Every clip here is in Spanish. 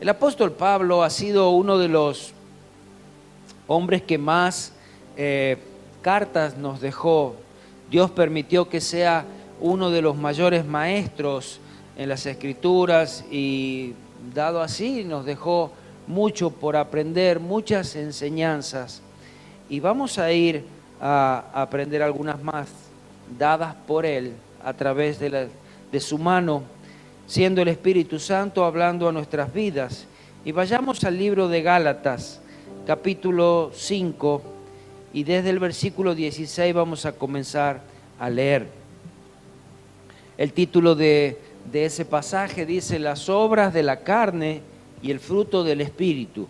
El apóstol Pablo ha sido uno de los hombres que más cartas nos dejó. Dios permitió que sea uno de los mayores maestros en las Escrituras y dado así nos dejó mucho por aprender, muchas enseñanzas. Y vamos a ir a aprender algunas más dadas por Él a través de su mano, siendo el Espíritu Santo hablando a nuestras vidas. Y vayamos al libro de Gálatas, capítulo 5, y desde el versículo 16 vamos a comenzar a leer. El título de ese pasaje dice: las obras de la carne y el fruto del Espíritu.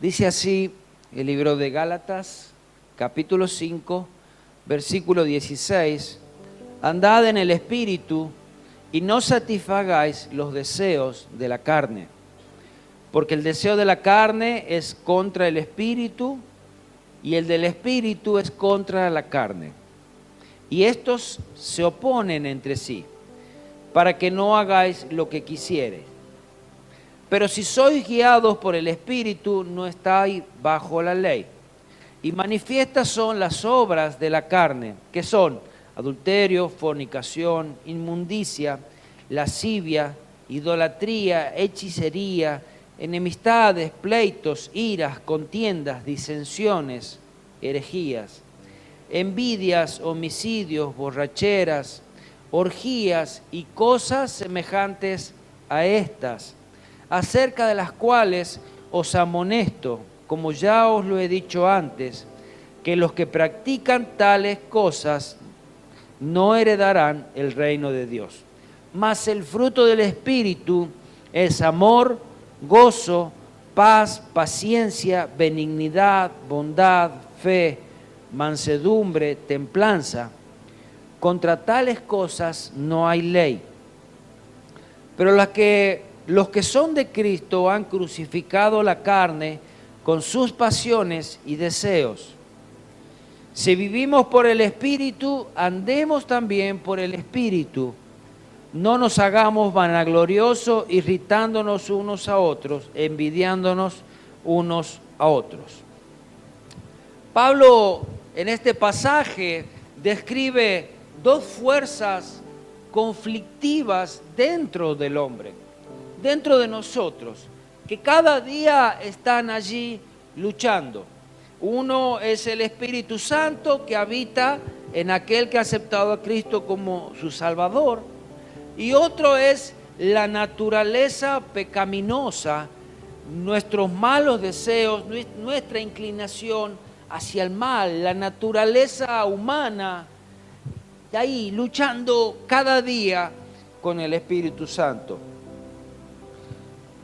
Dice así el libro de Gálatas, capítulo 5, versículo 16: andad en el Espíritu y no satisfagáis los deseos de la carne, porque el deseo de la carne es contra el Espíritu y el del Espíritu es contra la carne. Y estos se oponen entre sí, para que no hagáis lo que quisiereis. Pero si sois guiados por el Espíritu, no estáis bajo la ley. Y manifiestas son las obras de la carne, que son adulterio, fornicación, inmundicia, lascivia, idolatría, hechicería, enemistades, pleitos, iras, contiendas, disensiones, herejías, envidias, homicidios, borracheras, orgías y cosas semejantes a estas, acerca de las cuales os amonesto, como ya os lo he dicho antes, que los que practican tales cosas no heredarán el reino de Dios. Mas el fruto del Espíritu es amor, gozo, paz, paciencia, benignidad, bondad, fe, mansedumbre, templanza. Contra tales cosas no hay ley. Pero los que son de Cristo han crucificado la carne con sus pasiones y deseos. Si vivimos por el Espíritu, andemos también por el Espíritu. No nos hagamos vanagloriosos, irritándonos unos a otros, envidiándonos unos a otros. Pablo en este pasaje describe dos fuerzas conflictivas dentro del hombre, dentro de nosotros, que cada día están allí luchando. Uno es el Espíritu Santo que habita en aquel que ha aceptado a Cristo como su Salvador, y otro es la naturaleza pecaminosa, nuestros malos deseos, nuestra inclinación hacia el mal, la naturaleza humana, y ahí luchando cada día con el Espíritu Santo.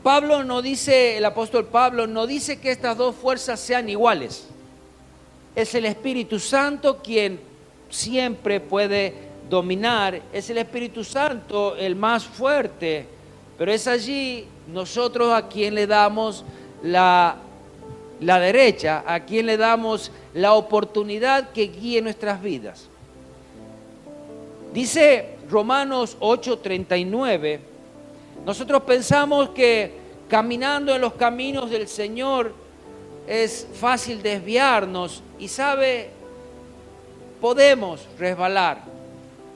Pablo no dice, el apóstol Pablo no dice que estas dos fuerzas sean iguales. Es el Espíritu Santo quien siempre puede dominar, es el Espíritu Santo el más fuerte, pero es allí nosotros a quien le damos la derecha, a quien le damos la oportunidad que guíe nuestras vidas. Dice Romanos 8:39, nosotros pensamos que caminando en los caminos del Señor es fácil desviarnos y podemos resbalar.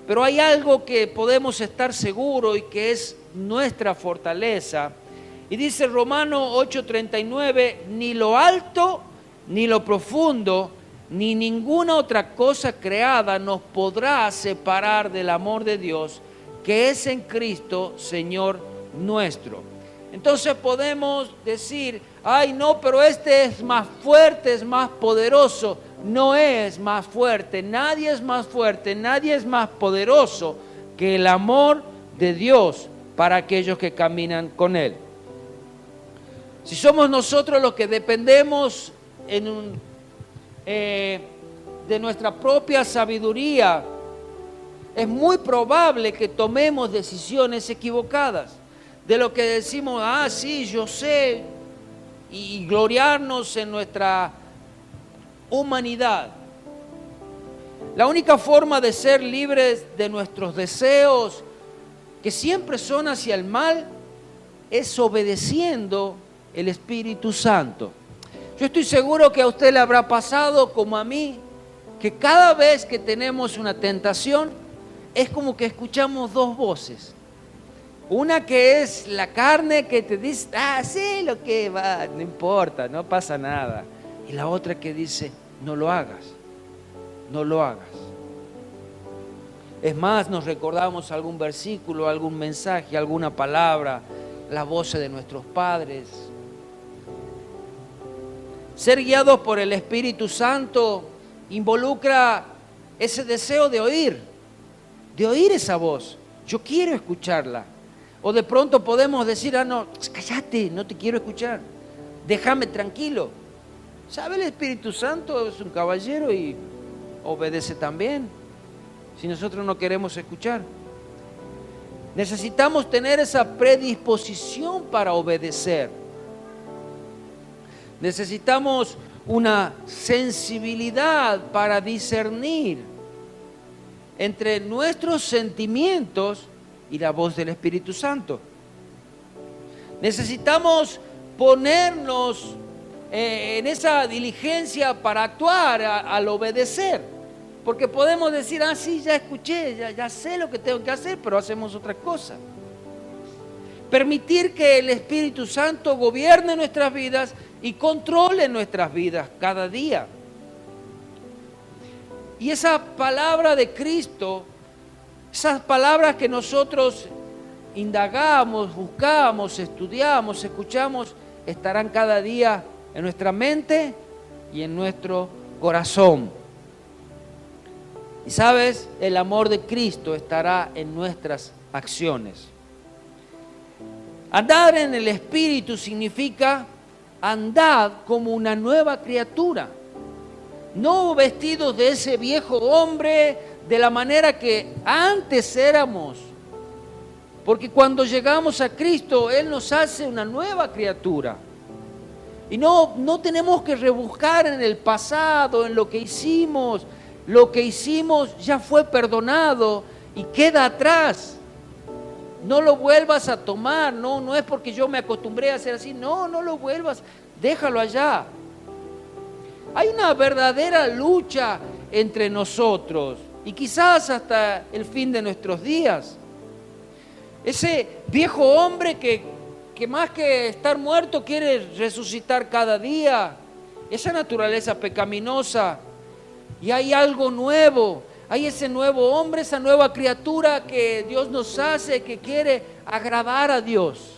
Pero hay algo que podemos estar seguros y que es nuestra fortaleza. Y dice Romanos 8:39, ni lo alto, ni lo profundo, ni ninguna otra cosa creada nos podrá separar del amor de Dios, que es en Cristo, Señor nuestro. Entonces podemos decir, ay no, pero este es más fuerte, es más poderoso. No es más fuerte, nadie es más fuerte, nadie es más poderoso que el amor de Dios para aquellos que caminan con Él. Si somos nosotros los que dependemos de nuestra propia sabiduría, es muy probable que tomemos decisiones equivocadas. De lo que decimos, sí, yo sé, y gloriarnos en nuestra humanidad. La única forma de ser libres de nuestros deseos, que siempre son hacia el mal, es obedeciendo el Espíritu Santo. Yo estoy seguro que a usted le habrá pasado como a mí, que cada vez que tenemos una tentación, es como que escuchamos dos voces. Una que es la carne que te dice, sí, lo que va, no importa, no pasa nada. Y la otra que dice, no lo hagas, no lo hagas. Es más, nos recordamos algún versículo, algún mensaje, alguna palabra, la voz de nuestros padres. Ser guiados por el Espíritu Santo involucra ese deseo de oír esa voz. Yo quiero escucharla. O de pronto podemos decir, no, cállate, no te quiero escuchar. Déjame tranquilo. ¿Sabe? El Espíritu Santo es un caballero y obedece también, si nosotros no queremos escuchar. Necesitamos tener esa predisposición para obedecer. Necesitamos una sensibilidad para discernir entre nuestros sentimientos y la voz del Espíritu Santo. Necesitamos ponernos en esa diligencia para actuar al obedecer. Porque podemos decir, sí, ya escuché, ya sé lo que tengo que hacer, pero hacemos otra cosa. Permitir que el Espíritu Santo gobierne nuestras vidas y controle nuestras vidas cada día. Y esa palabra de Cristo, esas palabras que nosotros indagamos, buscamos, estudiamos, escuchamos, estarán cada día en nuestra mente y en nuestro corazón. Y sabes, el amor de Cristo estará en nuestras acciones. Andar en el Espíritu significa andar como una nueva criatura, no vestidos de ese viejo hombre de la manera que antes éramos. Porque cuando llegamos a Cristo, Él nos hace una nueva criatura. Y no tenemos que rebuscar en el pasado, en lo que hicimos. Lo que hicimos ya fue perdonado y queda atrás. No lo vuelvas a tomar, no es porque yo me acostumbré a hacer así, no lo vuelvas, déjalo allá. Hay una verdadera lucha entre nosotros y quizás hasta el fin de nuestros días. Ese viejo hombre que más que estar muerto quiere resucitar cada día, esa naturaleza pecaminosa. Y hay algo nuevo, hay ese nuevo hombre, esa nueva criatura que Dios nos hace, que quiere agradar a Dios.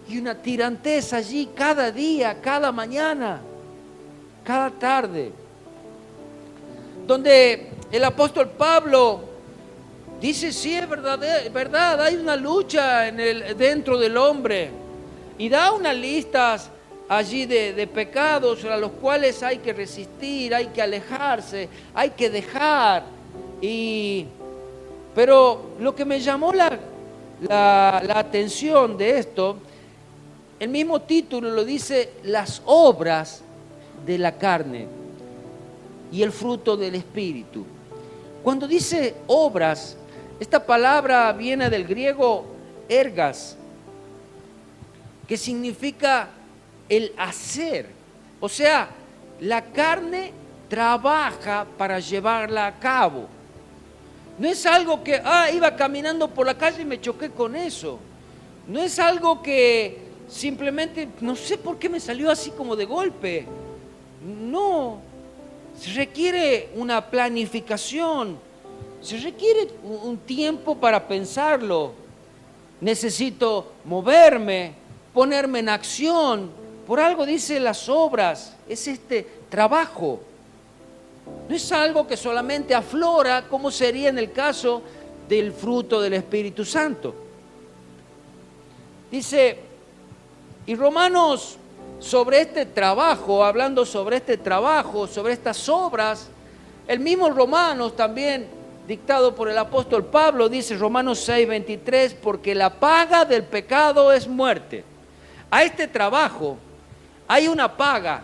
Y una tirantez allí cada día, cada mañana, cada tarde. Donde el apóstol Pablo dice, sí, es verdad, hay una lucha dentro del hombre. Y da unas listas allí de pecados a los cuales hay que resistir, hay que alejarse, hay que dejar. Pero lo que me llamó la atención de esto, el mismo título lo dice, las obras de la carne y el fruto del Espíritu. Cuando dice obras, esta palabra viene del griego ergas, que significa el hacer. O sea, la carne trabaja para llevarla a cabo. No es algo que, iba caminando por la calle y me choqué con eso. No es algo que simplemente, no sé por qué me salió así como de golpe. No, se requiere una planificación, se requiere un tiempo para pensarlo. Necesito moverme, ponerme en acción. Por algo dice las obras, es este trabajo. No es algo que solamente aflora, como sería en el caso del fruto del Espíritu Santo. Dice, y Romanos, sobre este trabajo, hablando sobre este trabajo, sobre estas obras, el mismo Romanos también, dictado por el apóstol Pablo, dice Romanos 6:23, porque la paga del pecado es muerte. A este trabajo hay una paga,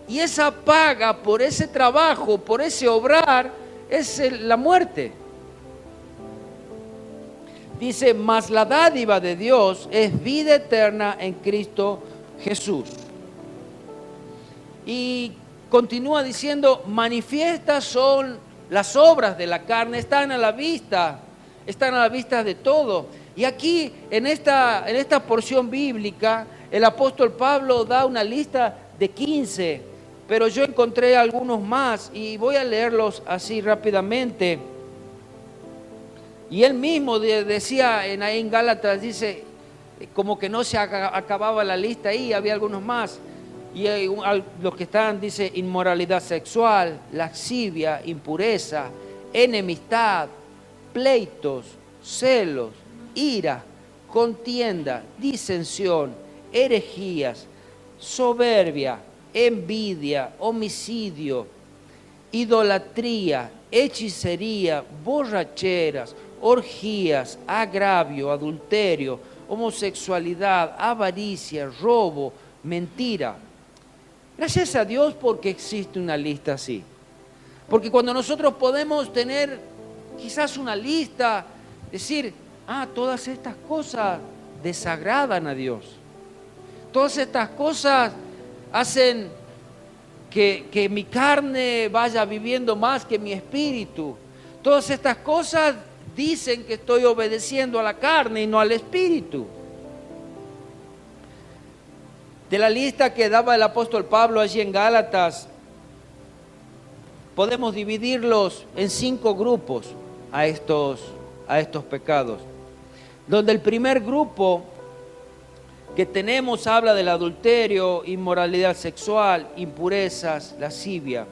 y esa paga por ese trabajo, por ese obrar, es la muerte. Dice, mas la dádiva de Dios es vida eterna en Cristo Jesús. Y continúa diciendo, manifiestas son las obras de la carne, están a la vista de todo. Y aquí, en esta porción bíblica, el apóstol Pablo da una lista de 15, pero yo encontré algunos más y voy a leerlos así rápidamente. Y él mismo decía ahí en Gálatas, dice, como que no se acababa la lista ahí, había algunos más. Y los que están, dice, inmoralidad sexual, lascivia, impureza, enemistad, pleitos, celos, ira, contienda, disensión, herejías, soberbia, envidia, homicidio, idolatría, hechicería, borracheras, orgías, agravio, adulterio, homosexualidad, avaricia, robo, mentira. Gracias a Dios porque existe una lista así. Porque cuando nosotros podemos tener quizás una lista, decir, todas estas cosas desagradan a Dios. Todas estas cosas hacen que mi carne vaya viviendo más que mi espíritu. Todas estas cosas dicen que estoy obedeciendo a la carne y no al espíritu. De la lista que daba el apóstol Pablo allí en Gálatas, podemos dividirlos en 5 grupos a estos pecados. Donde el primer grupo que tenemos habla del adulterio, inmoralidad sexual, impurezas, lascivia.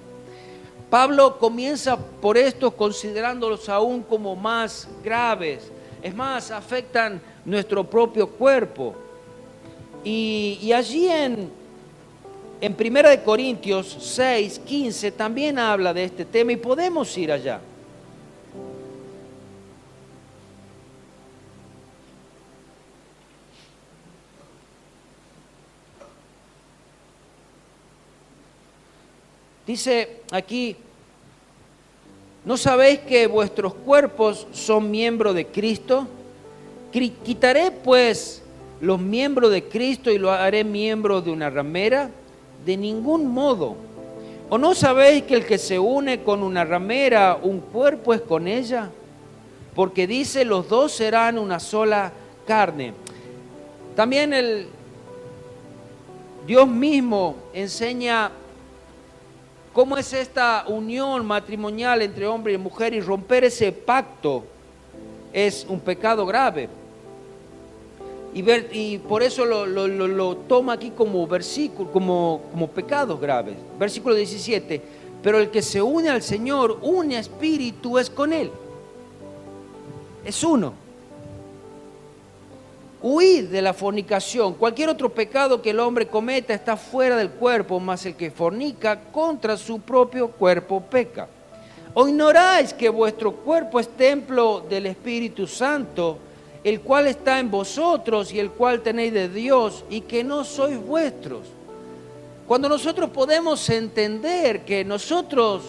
Pablo comienza por estos considerándolos aún como más graves. Es más, afectan nuestro propio cuerpo. Y allí en 1 Corintios 6, 15 también habla de este tema y podemos ir allá. Dice aquí, ¿no sabéis que vuestros cuerpos son miembros de Cristo? ¿Quitaré pues los miembros de Cristo y lo haré miembro de una ramera? De ningún modo. ¿O no sabéis que el que se une con una ramera, un cuerpo es con ella? Porque dice, los dos serán una sola carne. También Dios mismo enseña cómo es esta unión matrimonial entre hombre y mujer, y romper ese pacto es un pecado grave. Y por eso lo toma aquí como versículo, como pecados graves. Versículo 17, pero el que se une al Señor, une a espíritu, es con Él. Es uno. Huid de la fornicación. Cualquier otro pecado que el hombre cometa está fuera del cuerpo, mas el que fornica contra su propio cuerpo peca. ¿O ignoráis que vuestro cuerpo es templo del Espíritu Santo, el cual está en vosotros y el cual tenéis de Dios, y que no sois vuestros? Cuando nosotros podemos entender que nosotros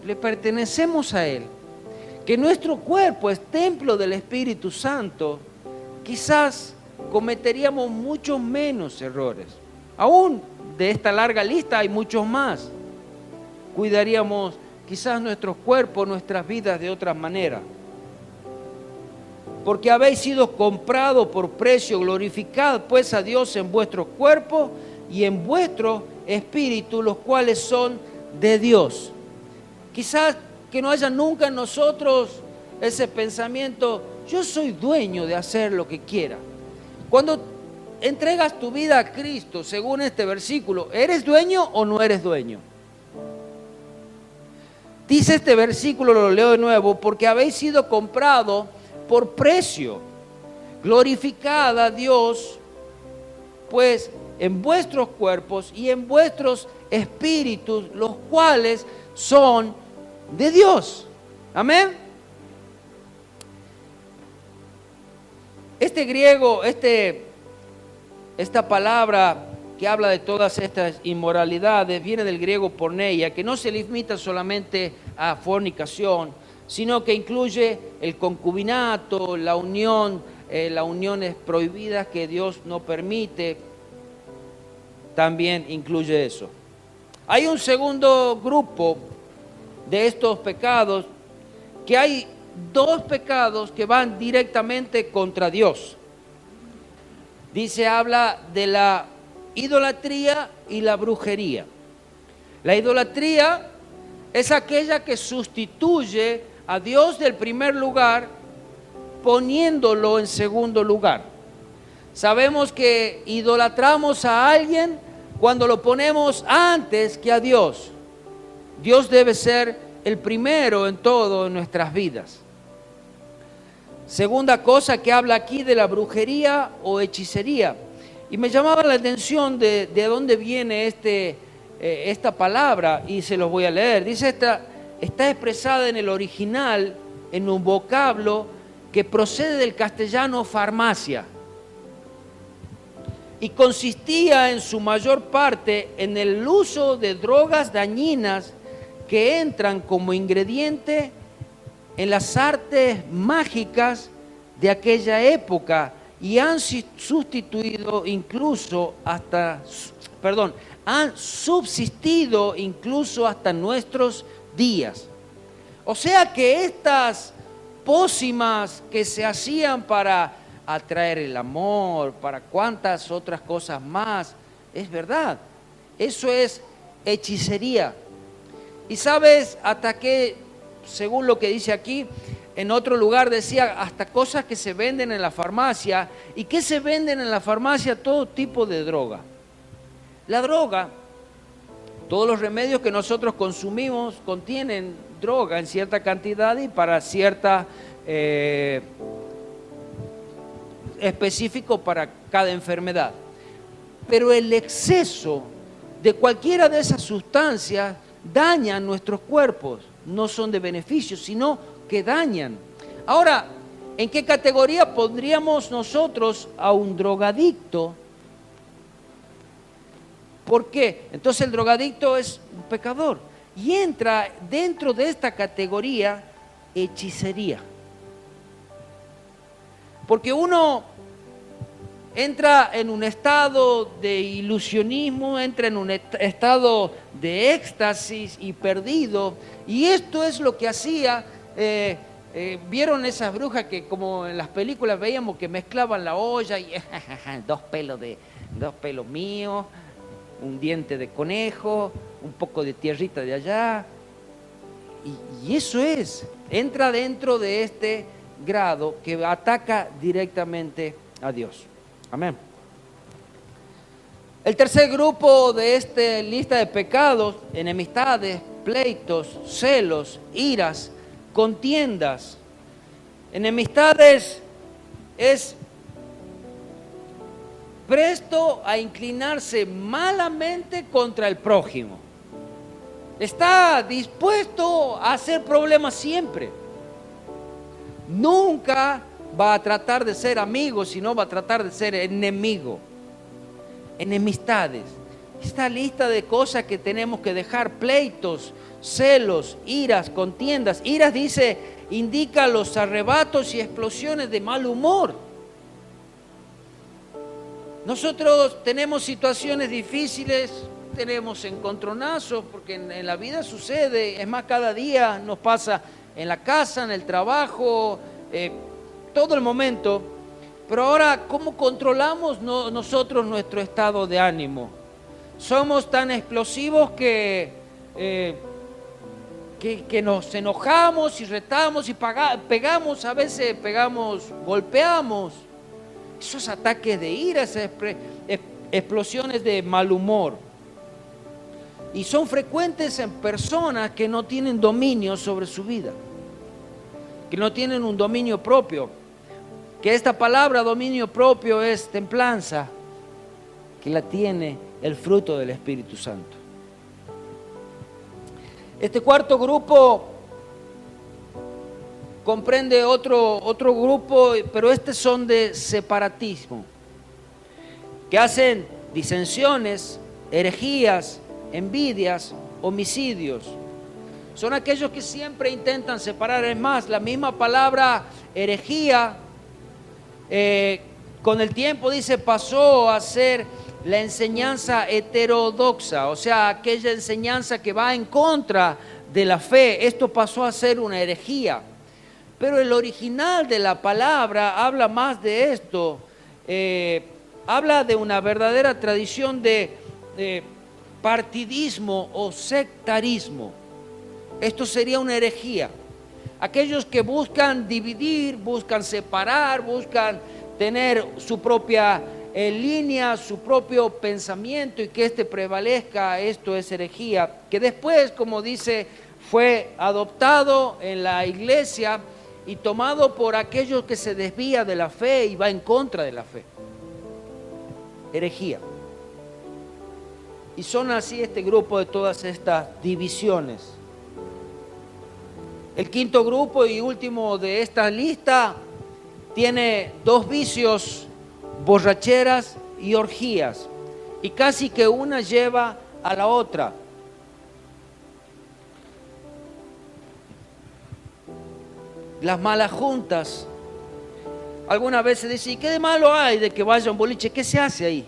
le pertenecemos a Él, que nuestro cuerpo es templo del Espíritu Santo, quizás cometeríamos muchos menos errores. Aún de esta larga lista hay muchos más. Cuidaríamos quizás nuestros cuerpos, nuestras vidas de otra manera. Porque habéis sido comprados por precio, glorificad pues a Dios en vuestro cuerpo y en vuestro espíritu, los cuales son de Dios. Quizás que no haya nunca en nosotros ese pensamiento, yo soy dueño de hacer lo que quiera. Cuando entregas tu vida a Cristo, según este versículo, ¿eres dueño o no eres dueño? Dice este versículo, lo leo de nuevo, porque habéis sido comprados por precio. Glorificad a Dios, pues, en vuestros cuerpos y en vuestros espíritus, los cuales son de Dios. Amén. Este griego, esta palabra que habla de todas estas inmoralidades viene del griego porneia, que no se limita solamente a fornicación, sino que incluye el concubinato, la unión, las uniones prohibidas que Dios no permite, también incluye eso. Hay un segundo grupo de estos pecados, que hay dos pecados que van directamente contra Dios. Habla de la idolatría y la brujería. La idolatría es aquella que sustituye a Dios del primer lugar, poniéndolo en segundo lugar. Sabemos que idolatramos a alguien cuando lo ponemos antes que a Dios. Dios debe ser el primero en todo en nuestras vidas. Segunda cosa que habla aquí de la brujería o hechicería. Y me llamaba la atención de dónde viene esta palabra, y se los voy a leer. Dice, está expresada en el original en un vocablo que procede del castellano farmacia, y consistía en su mayor parte en el uso de drogas dañinas que entran como ingrediente en las artes mágicas de aquella época y han subsistido incluso hasta nuestros días. O sea que estas pócimas que se hacían para atraer el amor, para cuantas otras cosas más, es verdad, eso es hechicería. Y sabes hasta qué, según lo que dice aquí, en otro lugar decía hasta cosas que se venden en la farmacia. ¿Y qué se venden en la farmacia? Todo tipo de droga. La droga, todos los remedios que nosotros consumimos contienen droga en cierta cantidad y para cierta específico para cada enfermedad. Pero el exceso de cualquiera de esas sustancias dañan nuestros cuerpos. No son de beneficio, sino que dañan. Ahora, ¿en qué categoría pondríamos nosotros a un drogadicto? ¿Por qué? Entonces el drogadicto es un pecador y entra dentro de esta categoría hechicería. Porque uno entra en un estado de ilusionismo, entra en un estado de éxtasis y perdido. Y esto es lo que hacía, vieron esas brujas que como en las películas veíamos que mezclaban la olla y dos pelos míos, un diente de conejo, un poco de tierrita de allá. Y eso entra dentro de este grado que ataca directamente a Dios. Amén. El tercer grupo de esta lista de pecados: enemistades, pleitos, celos, iras, contiendas. Enemistades es presto a inclinarse malamente contra el prójimo. Está dispuesto a hacer problemas siempre. Nunca va a tratar de ser amigo, sino va a tratar de ser enemigo. Enemistades. Esta lista de cosas que tenemos que dejar: pleitos, celos, iras, contiendas. Iras indica los arrebatos y explosiones de mal humor. Nosotros tenemos situaciones difíciles, tenemos encontronazos, porque en la vida sucede. Es más, cada día nos pasa en la casa, en el trabajo, todo el momento. Pero ahora, ¿cómo controlamos nosotros nuestro estado de ánimo? Somos tan explosivos que nos enojamos y retamos y pegamos, a veces golpeamos. Esos ataques de ira, esas explosiones de mal humor. Y son frecuentes en personas que no tienen dominio sobre su vida, que no tienen un dominio propio. Que esta palabra dominio propio es templanza, que la tiene el fruto del Espíritu Santo. Este cuarto grupo comprende otro grupo, pero son de separatismo, que hacen disensiones, herejías, envidias, homicidios. Son aquellos que siempre intentan separar. Es más, la misma palabra herejía, con el tiempo dice, pasó a ser la enseñanza heterodoxa, o sea, aquella enseñanza que va en contra de la fe. Esto pasó a ser una herejía. Pero el original de la palabra habla más de esto. Habla de una verdadera tradición de partidismo o sectarismo. Esto sería una herejía. Aquellos que buscan dividir, buscan separar, buscan tener su propia línea, su propio pensamiento y que este prevalezca, esto es herejía. Que después, como dice, fue adoptado en la iglesia y tomado por aquellos que se desvía de la fe y va en contra de la fe. Herejía. Y son así este grupo de todas estas divisiones. El quinto grupo y último de esta lista tiene dos vicios: borracheras y orgías. Y casi que una lleva a la otra. Las malas juntas. Algunas veces dicen, ¿y qué de malo hay de que vaya a un boliche? ¿Qué se hace ahí?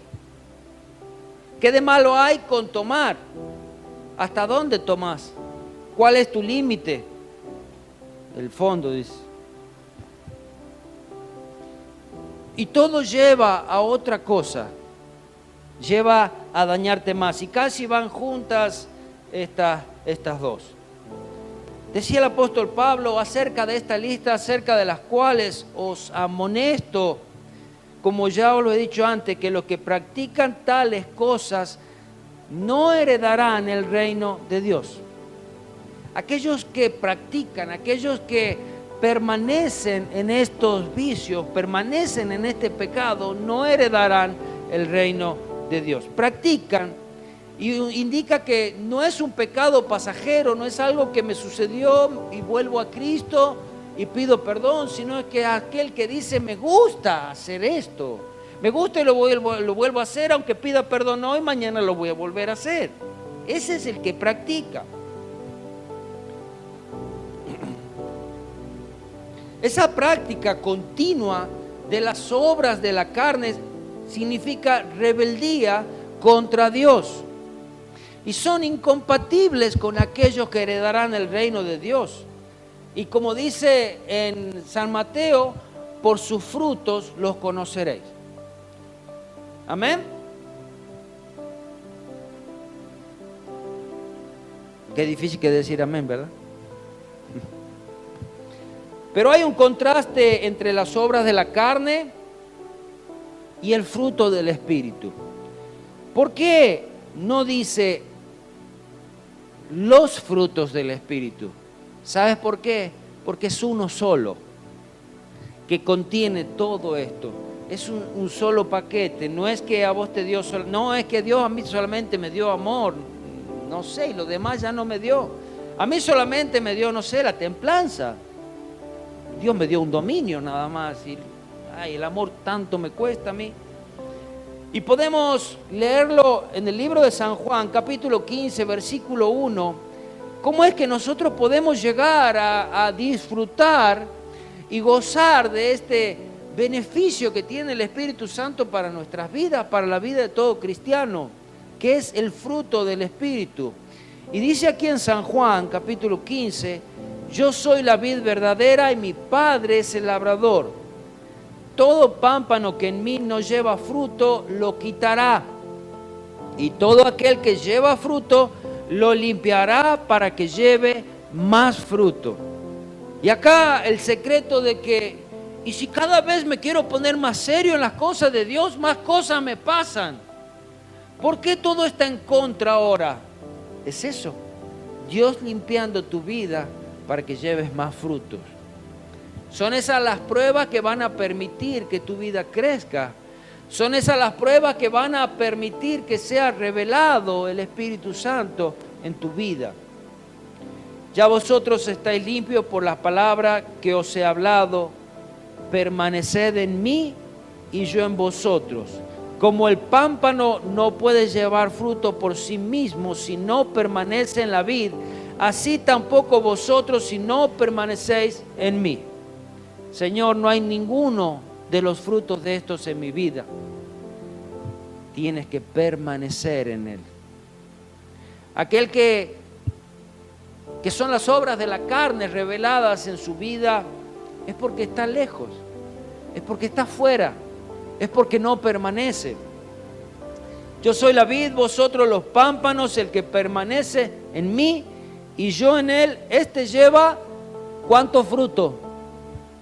¿Qué de malo hay con tomar? ¿Hasta dónde tomás? ¿Cuál es tu límite? El fondo, dice. Y todo lleva a otra cosa. Lleva a dañarte más. Y casi van juntas estas dos. Decía el apóstol Pablo acerca de esta lista, acerca de las cuales os amonesto, como ya os lo he dicho antes, que los que practican tales cosas no heredarán el reino de Dios. Aquellos que practican, aquellos que permanecen en estos vicios, permanecen en este pecado, no heredarán el reino de Dios. Practican. Y indica que no es un pecado pasajero, no es algo que me sucedió y vuelvo a Cristo y pido perdón, sino que aquel que dice, me gusta hacer esto, me gusta y lo vuelvo a hacer, aunque pida perdón hoy, mañana lo voy a volver a hacer. Ese es el que practica. Esa práctica continua de las obras de la carne significa rebeldía contra Dios. Y son incompatibles con aquellos que heredarán el reino de Dios. Y como dice en San Mateo, por sus frutos los conoceréis. Amén. Qué difícil que decir amén, ¿verdad? Pero hay un contraste entre las obras de la carne y el fruto del Espíritu. ¿Por qué no dice los frutos del Espíritu? ¿Sabes por qué? Porque es uno solo que contiene todo esto. Es un solo paquete. No es que a vos te dio no es que Dios a mí solamente me dio amor, no sé, y lo demás ya no me dio. A mí solamente me dio, no sé, la templanza. Dios me dio un dominio nada más. Y el amor tanto me cuesta a mí. Y podemos leerlo en el libro de San Juan, capítulo 15, versículo 1. ¿Cómo es que nosotros podemos llegar a disfrutar y gozar de este beneficio que tiene el Espíritu Santo para nuestras vidas, para la vida de todo cristiano, que es el fruto del Espíritu? Y dice aquí en San Juan, capítulo 15, yo soy la vid verdadera y mi Padre es el labrador. Todo pámpano que en mí no lleva fruto, lo quitará. Y todo aquel que lleva fruto, lo limpiará para que lleve más fruto. Y acá el secreto de que, y si cada vez me quiero poner más serio en las cosas de Dios, más cosas me pasan. ¿Por qué todo está en contra ahora? Es eso, Dios limpiando tu vida para que lleves más frutos. Son esas las pruebas que van a permitir que tu vida crezca. Son esas las pruebas que van a permitir que sea revelado el Espíritu Santo en tu vida. Ya vosotros estáis limpios por las palabras que os he hablado. Permaneced en mí y yo en vosotros. Como el pámpano no puede llevar fruto por sí mismo si no permanece en la vid, así tampoco vosotros si no permanecéis en mí. Señor, no hay ninguno de los frutos de estos en mi vida. Tienes que permanecer en Él. Aquel que son las obras de la carne reveladas en su vida, es porque está lejos, es porque está fuera, es porque no permanece. Yo soy la vid, vosotros los pámpanos, el que permanece en mí y yo en él, este lleva ¿cuánto fruto?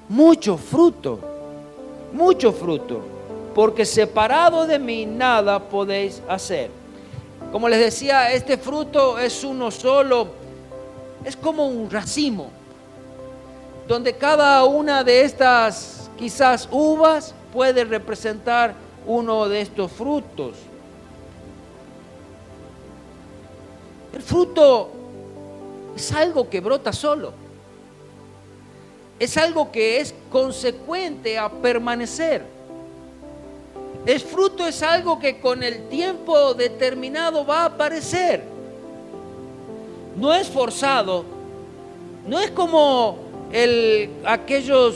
Mucho fruto, mucho fruto, porque separado de mí nada podéis hacer. Como les decía, este fruto es uno solo, es como un racimo, donde cada una de estas quizás uvas puede representar uno de estos frutos. El fruto es algo que brota solo, es algo que es consecuente a permanecer. El fruto es algo que con el tiempo determinado va a aparecer. No es forzado, no es como aquellas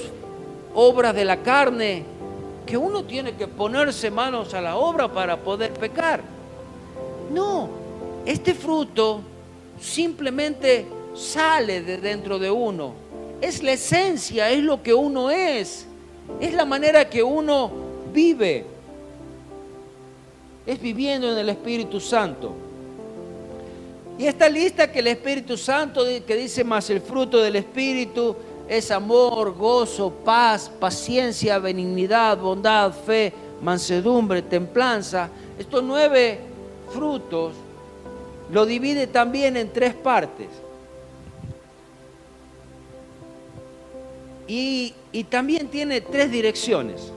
obras de la carne que uno tiene que ponerse manos a la obra para poder pecar. No, este fruto simplemente sale de dentro de uno. Es la esencia, es lo que uno es la manera que uno vive. Es viviendo en el Espíritu Santo. Y esta lista que el Espíritu Santo, que dice más el fruto del Espíritu, es amor, gozo, paz, paciencia, benignidad, bondad, fe, mansedumbre, templanza. Estos 9 frutos lo divide también en 3 partes. Y también tiene 3 direcciones.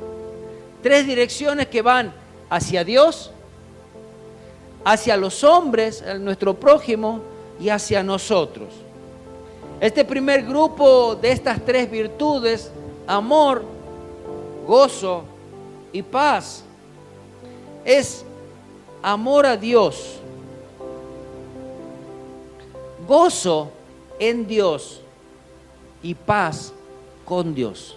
3 direcciones que van hacia Dios, hacia los hombres, a nuestro prójimo y hacia nosotros. Este primer grupo de estas 3 virtudes, amor, gozo y paz, es amor a Dios, gozo en Dios y paz con Dios.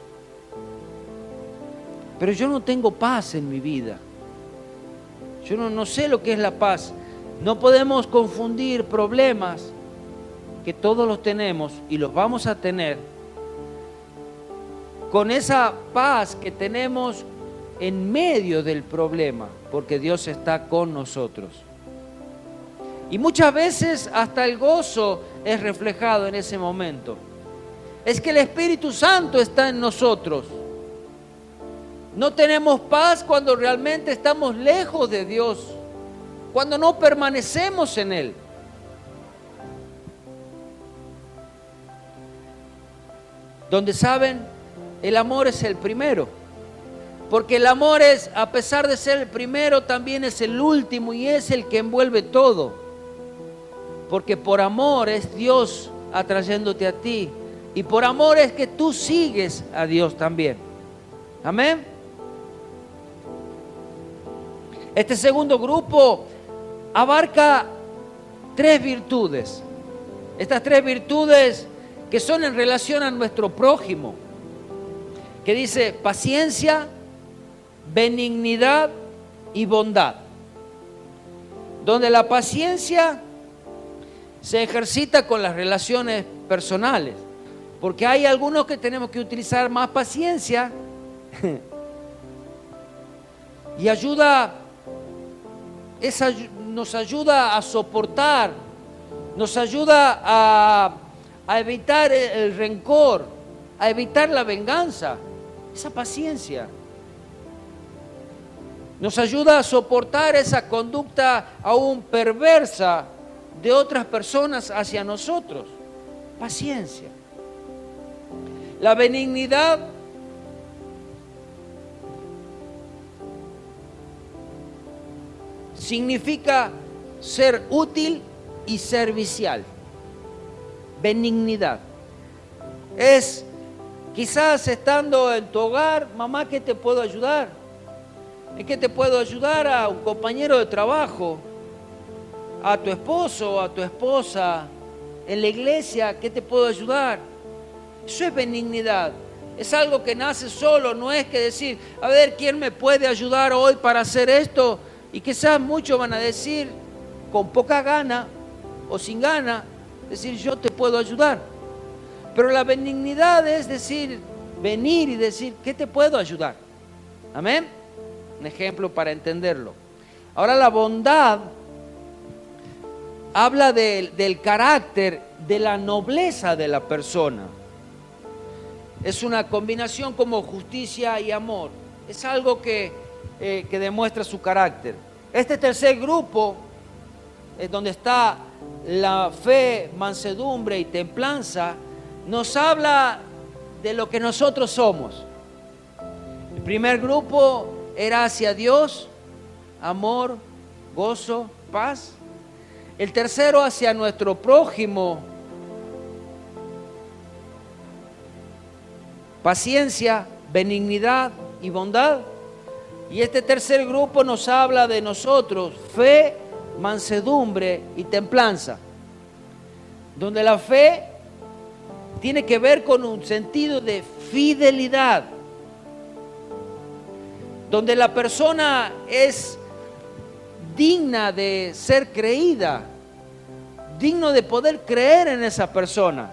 Pero yo no tengo paz en mi vida. Yo no sé lo que es la paz. No podemos confundir problemas, que todos los tenemos y los vamos a tener, con esa paz que tenemos en medio del problema, porque Dios está con nosotros. Y muchas veces hasta el gozo es reflejado en ese momento. Es que el Espíritu Santo está en nosotros. No tenemos paz cuando realmente estamos lejos de Dios, cuando no permanecemos en Él. Donde saben, el amor es el primero, porque el amor es, a pesar de ser el primero, también es el último y es el que envuelve todo, porque por amor es Dios atrayéndote a ti y por amor es que tú sigues a Dios también. Amén. Este segundo grupo abarca 3 virtudes. Estas 3 virtudes que son en relación a nuestro prójimo, que dice paciencia, benignidad y bondad. Donde la paciencia se ejercita con las relaciones personales, porque hay algunos que tenemos que utilizar más paciencia y nos ayuda a soportar, nos ayuda a evitar el rencor, a evitar la venganza. Esa paciencia nos ayuda a soportar esa conducta aún perversa de otras personas hacia nosotros. Paciencia. La benignidad significa ser útil y servicial. Benignidad es quizás estando en tu hogar, mamá, ¿qué te puedo ayudar? ¿En qué te puedo ayudar? A un compañero de trabajo, a tu esposo, a tu esposa, en la iglesia, ¿qué te puedo ayudar? Eso es benignidad. Es algo que nace solo, no es que decir, a ver, ¿quién me puede ayudar hoy para hacer esto? Y quizás muchos van a decir, con poca gana o sin gana, decir, yo te puedo ayudar. Pero la benignidad es decir, venir y decir, ¿qué te puedo ayudar? Amén. Un ejemplo para entenderlo. Ahora la bondad habla del carácter, de la nobleza de la persona. Es una combinación como justicia y amor. Es algo que demuestra su carácter. Este tercer grupo es donde está la fe, mansedumbre y templanza. Nos habla de lo que nosotros somos. El primer grupo era hacia Dios, amor, gozo, paz. El tercero hacia nuestro prójimo, paciencia, benignidad y bondad. Y este tercer grupo nos habla de nosotros, fe, mansedumbre y templanza. Donde la fe tiene que ver con un sentido de fidelidad. Donde la persona es digna de ser creída, digno de poder creer en esa persona.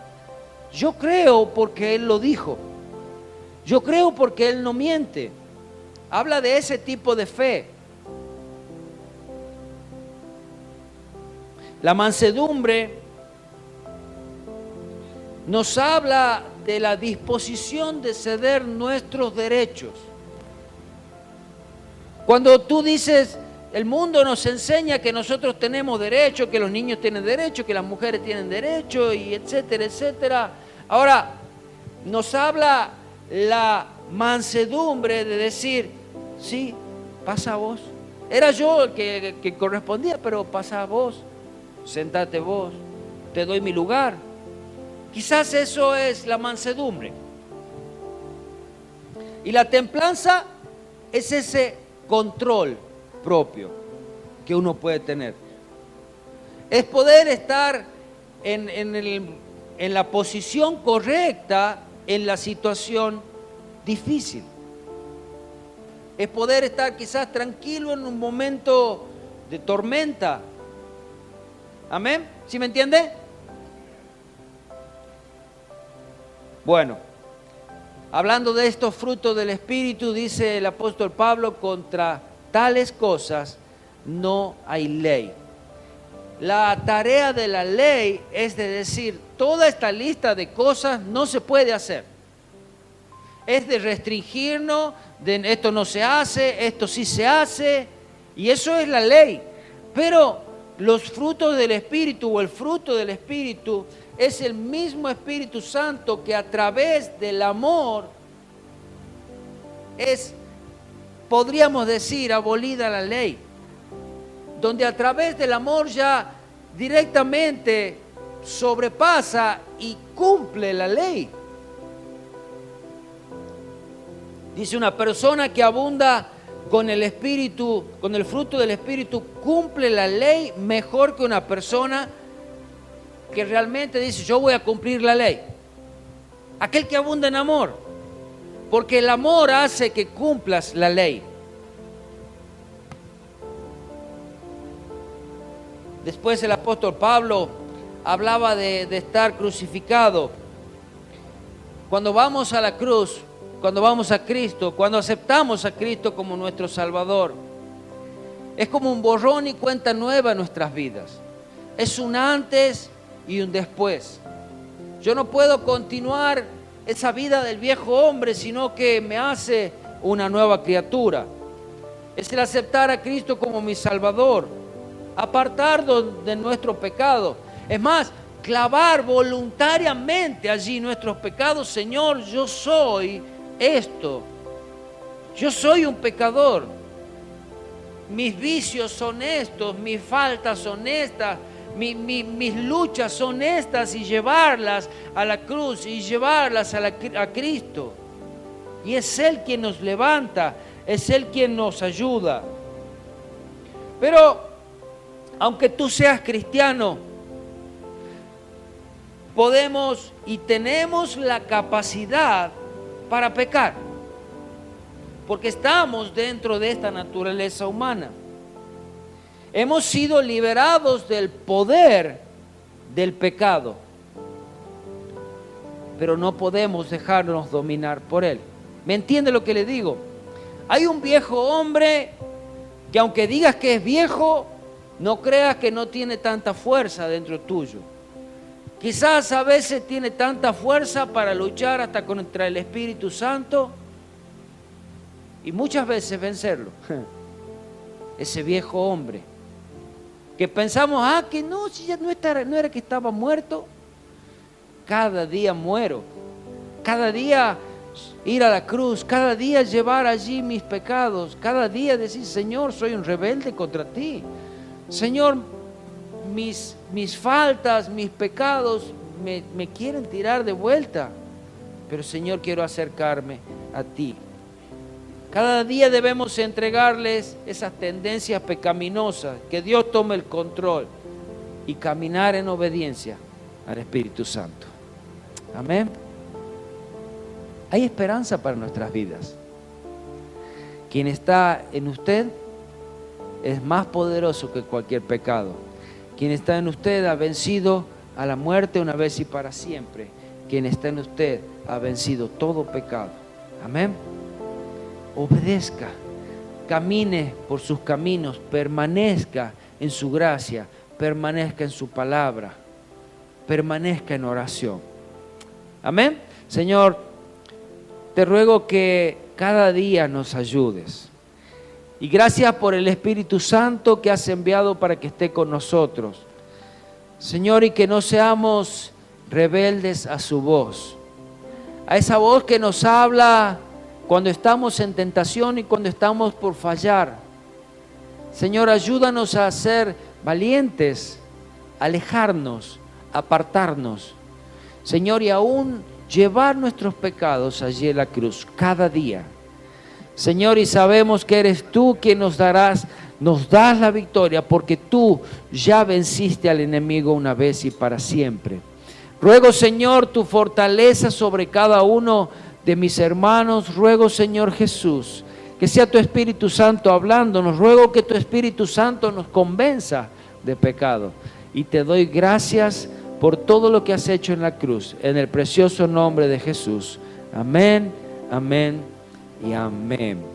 Yo creo porque Él lo dijo. Yo creo porque Él no miente. Habla de ese tipo de fe. La mansedumbre nos habla de la disposición de ceder nuestros derechos. Cuando tú dices, el mundo nos enseña que nosotros tenemos derecho, que los niños tienen derecho, que las mujeres tienen derecho, y etcétera, etcétera. Ahora, nos habla la mansedumbre de decir, sí, pasa vos. Era yo el que correspondía, pero pasa vos, sentate vos, te doy mi lugar. Quizás eso es la mansedumbre. Y la templanza es ese control propio que uno puede tener. Es poder estar en la posición correcta en la situación difícil. Es poder estar quizás tranquilo en un momento de tormenta. ¿Amén? ¿Sí me entiende? Bueno, hablando de estos frutos del Espíritu, dice el apóstol Pablo, contra tales cosas no hay ley. La tarea de la ley es de decir, toda esta lista de cosas no se puede hacer. Es de restringirnos, de esto no se hace, esto sí se hace, y eso es la ley. Pero los frutos del Espíritu o el fruto del Espíritu es el mismo Espíritu Santo que a través del amor es, podríamos decir, abolida la ley. Donde a través del amor ya directamente sobrepasa y cumple la ley. Dice, una persona que abunda con el Espíritu, con el fruto del Espíritu, cumple la ley mejor que una persona que realmente dice, yo voy a cumplir la ley. Aquel que abunda en amor, porque el amor hace que cumplas la ley. Después el apóstol Pablo hablaba de estar crucificado. Cuando vamos a la cruz, cuando vamos a Cristo, cuando aceptamos a Cristo como nuestro Salvador, es como un borrón y cuenta nueva en nuestras vidas. Es un antes y un después. Yo no puedo continuar esa vida del viejo hombre, sino que me hace una nueva criatura. Es el aceptar a Cristo como mi Salvador, apartarnos de nuestro pecado. Es más, clavar voluntariamente allí nuestros pecados. Señor, yo soy esto. Yo soy un pecador. Mis vicios son estos, mis faltas son estas, mis luchas son estas, y llevarlas a la cruz y llevarlas a Cristo. Y es Él quien nos levanta, Es Él quien nos ayuda. Pero, aunque tú seas cristiano, podemos y tenemos la capacidad para pecar, porque estamos dentro de esta naturaleza humana. Hemos sido liberados del poder del pecado, pero no podemos dejarnos dominar por él. ¿Me entiende lo que le digo? Hay un viejo hombre que, aunque digas que es viejo, no creas que no tiene tanta fuerza dentro tuyo. Quizás a veces tiene tanta fuerza para luchar hasta contra el Espíritu Santo y muchas veces vencerlo. Ese viejo hombre que pensamos, que no, si ya no era que estaba muerto. Cada día muero, cada día ir a la cruz, cada día llevar allí mis pecados, cada día decir, Señor, soy un rebelde contra ti. Señor, mis faltas, mis pecados me quieren tirar de vuelta, pero Señor, quiero acercarme a ti. Cada día debemos entregarles esas tendencias pecaminosas, que Dios tome el control y caminar en obediencia al Espíritu Santo. Amén. Hay esperanza para nuestras vidas. Quien está en usted es más poderoso que cualquier pecado. Quien está en usted ha vencido a la muerte una vez y para siempre. Quien está en usted ha vencido todo pecado. Amén. Obedezca, camine por sus caminos, permanezca en su gracia, permanezca en su palabra, permanezca en oración. Amén. Señor, te ruego que cada día nos ayudes. Y gracias por el Espíritu Santo que has enviado para que esté con nosotros. Señor, y que no seamos rebeldes a su voz. A esa voz que nos habla cuando estamos en tentación y cuando estamos por fallar. Señor, ayúdanos a ser valientes, alejarnos, apartarnos. Señor, y aún llevar nuestros pecados allí en la cruz cada día. Señor, y sabemos que eres tú quien nos das la victoria, porque tú ya venciste al enemigo una vez y para siempre. Ruego, Señor, tu fortaleza sobre cada uno de mis hermanos. Ruego, Señor Jesús, que sea tu Espíritu Santo hablándonos. Ruego que tu Espíritu Santo nos convenza de pecado. Y te doy gracias por todo lo que has hecho en la cruz, en el precioso nombre de Jesús. Amén, amén y amén.